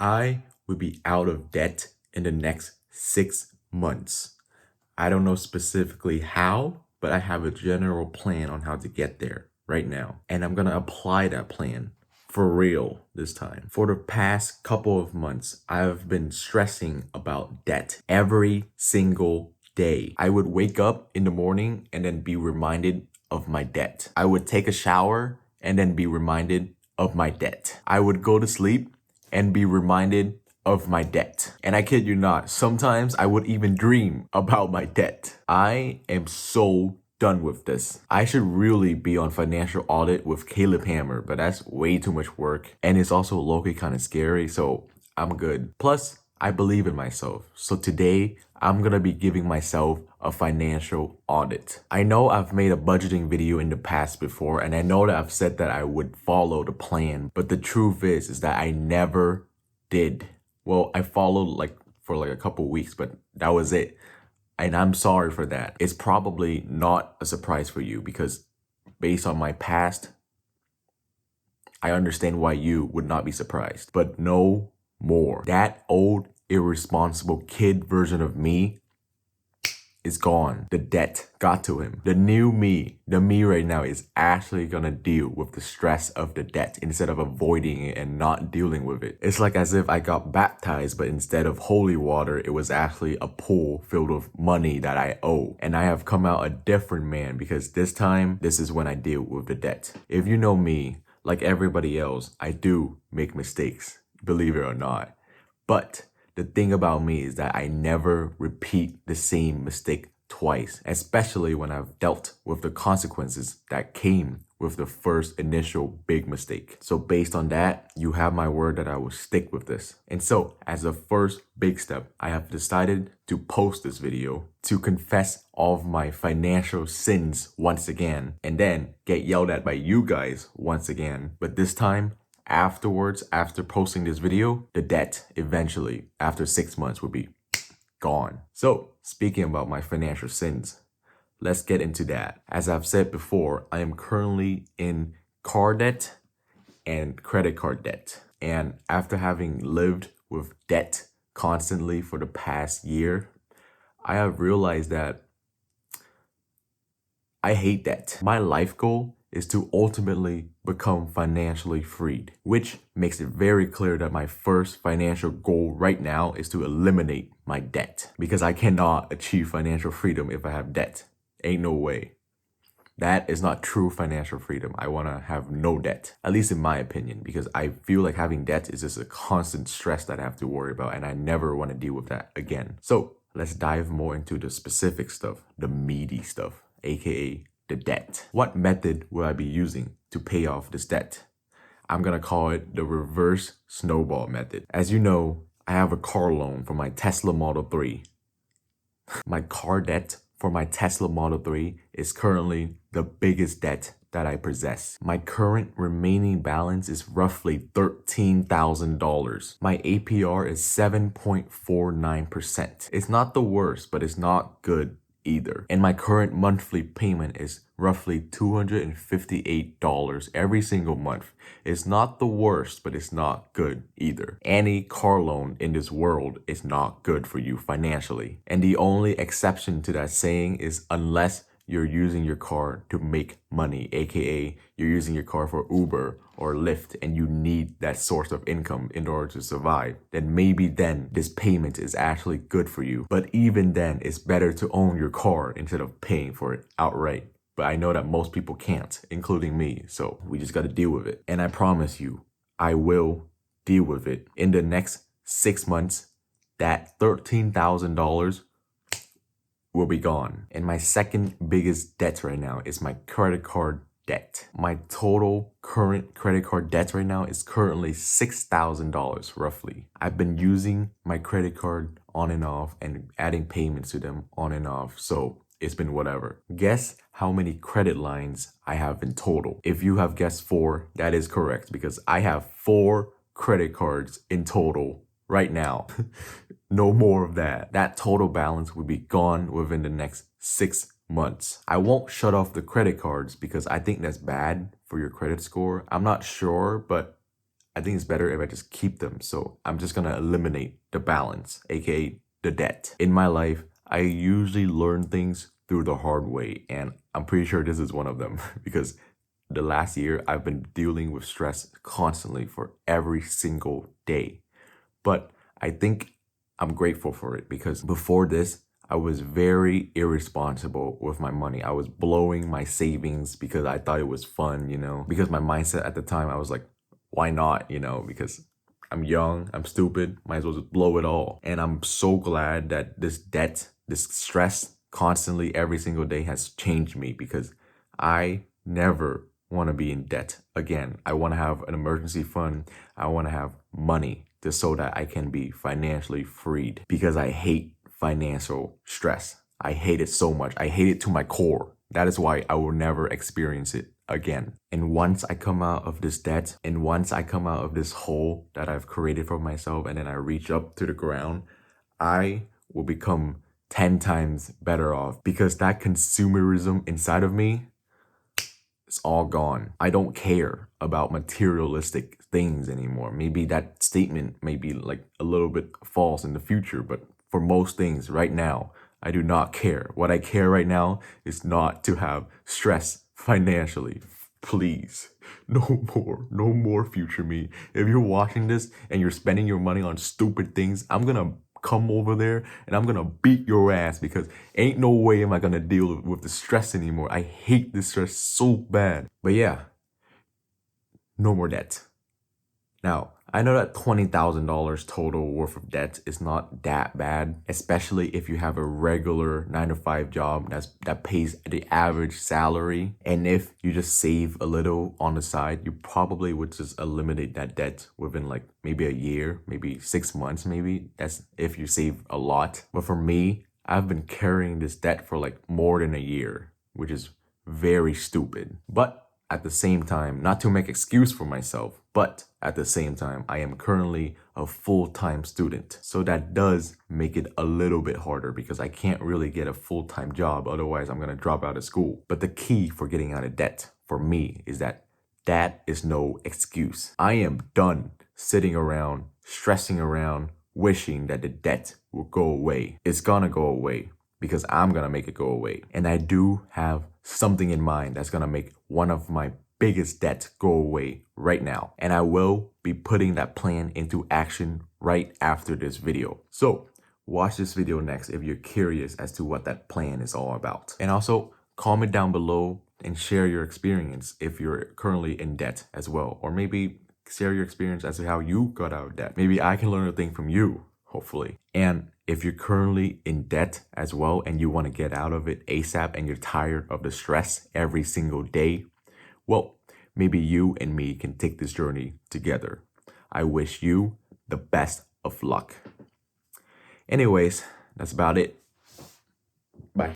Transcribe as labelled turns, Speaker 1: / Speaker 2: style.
Speaker 1: I would be out of debt in the next 6 months. I don't know specifically how, but I have a general plan on how to get there right now. And I'm gonna apply that plan for real this time. For the past couple of months, I've been stressing about debt every single day. I would wake up in the morning and then be reminded of my debt. I would take a shower and then be reminded of my debt. I would go to sleep and be reminded of my debt. And I kid you not, sometimes I would even dream about my debt. I am so done with this. I should really be on financial audit with Caleb Hammer, but that's way too much work. And it's also low-key kind of scary, so I'm good. Plus, I believe in myself. So today, I'm gonna be giving myself a financial audit. I know I've made a budgeting video in the past before, and I know that I've said that I would follow the plan, but the truth is that I never did. Well, I followed for a couple weeks, but that was it. And I'm sorry for that. It's probably not a surprise for you because based on my past, I understand why you would not be surprised. But no more. That old, irresponsible kid version of me is gone. The debt got to him. The new me, the me right now, is actually gonna deal with the stress of the debt instead of avoiding it and not dealing with it. It's like as if I got baptized, but instead of holy water, it was actually a pool filled with money that I owe. And I have come out a different man because this time, this is when I deal with the debt. If you know me, like everybody else, I do make mistakes, believe it or not. But the thing about me is that I never repeat the same mistake twice, especially when I've dealt with the consequences that came with the first initial big mistake. So based on that, you have my word that I will stick with this. And so as a first big step, I have decided to post this video to confess all of my financial sins once again, and then get yelled at by you guys once again. But this time, afterwards, after posting this video, the debt eventually, after 6 months, will be gone. So, speaking about my financial sins, let's get into that. As I've said before, I am currently in car debt and credit card debt. And after having lived with debt constantly for the past year, I have realized that I hate debt. My life goal is to ultimately become financially freed, which makes it very clear that my first financial goal right now is to eliminate my debt because I cannot achieve financial freedom if I have debt. Ain't no way. That is not true financial freedom. I want to have no debt, at least in my opinion, because I feel like having debt is just a constant stress that I have to worry about, and I never want to deal with that again. So let's dive more into the specific stuff, the meaty stuff, aka the debt. What method will I be using to pay off this debt? I'm gonna call it the reverse snowball method. As you know, I have a car loan for my Tesla Model 3. My car debt for my Tesla Model 3 is currently the biggest debt that I possess. My current remaining balance is roughly $13,000. My APR is 7.49%. It's not the worst, but it's not good either. And my current monthly payment is roughly $258 every single month. It's not the worst, but it's not good either. Any car loan in this world is not good for you financially. And the only exception to that saying is unless you're using your car to make money, aka you're using your car for Uber or Lyft and you need that source of income in order to survive, then maybe then this payment is actually good for you. But even then, it's better to own your car instead of paying for it outright. But I know that most people can't, including me, so we just gotta deal with it. And I promise you, I will deal with it. In the next 6 months, that $13,000 will be gone. And my second biggest debt right now is my credit card debt. My total current credit card debt right now is currently $6,000 roughly. I've been using my credit card on and off and adding payments to them on and off, so it's been whatever. Guess how many credit lines I have in total. If you have guessed 4, that is correct because I have 4 credit cards in total right now. No more of that. That total balance will be gone within the next 6 months. I won't shut off the credit cards because I think that's bad for your credit score. I'm not sure, but I think it's better if I just keep them. So I'm just gonna eliminate the balance, aka the debt. In my life, I usually learn things through the hard way, and I'm pretty sure this is one of them because the last year I've been dealing with stress constantly for every single day. But I think I'm grateful for it because before this, I was very irresponsible with my money. I was blowing my savings because I thought it was fun, because my mindset at the time, I was like, why not, because I'm young, I'm stupid, might as well just blow it all. And I'm so glad that this debt, this stress constantly every single day has changed me because I never want to be in debt again. I want to have an emergency fund. I want to have money just so that I can be financially freed because I hate financial stress. I hate it so much. I hate it to my core. That is why I will never experience it again. And once I come out of this debt and once I come out of this hole that I've created for myself and then I reach up to the ground, I will become 10 times better off because that consumerism inside of me, it's all gone. I don't care about materialistic things anymore. Maybe that statement may be like a little bit false in the future, but for most things right now, I do not care. What I care right now is not to have stress financially. Please, no more future me. If you're watching this and you're spending your money on stupid things, I'm gonna come over there and I'm gonna beat your ass because ain't no way am I gonna deal with the stress anymore. I hate this stress so bad. But yeah, no more debt. Now, I know that $20,000 total worth of debt is not that bad, especially if you have a regular 9 to 5 job that pays the average salary. And if you just save a little on the side, you probably would just eliminate that debt within like maybe a year, maybe 6 months, maybe. That's if you save a lot. But for me, I've been carrying this debt for like more than a year, which is very stupid. But at the same time, not to make excuse for myself, but at the same time, I am currently a full-time student. So that does make it a little bit harder because I can't really get a full-time job. Otherwise, I'm going to drop out of school. But the key for getting out of debt for me is that is no excuse. I am done sitting around, stressing around, wishing that the debt will go away. It's going to go away because I'm going to make it go away. And I do have something in mind that's going to make one of my biggest debts go away right now. And I will be putting that plan into action right after this video. So watch this video next if you're curious as to what that plan is all about. And also comment down below and share your experience if you're currently in debt as well. Or maybe share your experience as to how you got out of debt. Maybe I can learn a thing from you, hopefully. And if you're currently in debt as well and you want to get out of it ASAP and you're tired of the stress every single day, well, maybe you and me can take this journey together. I wish you the best of luck. Anyways, that's about it.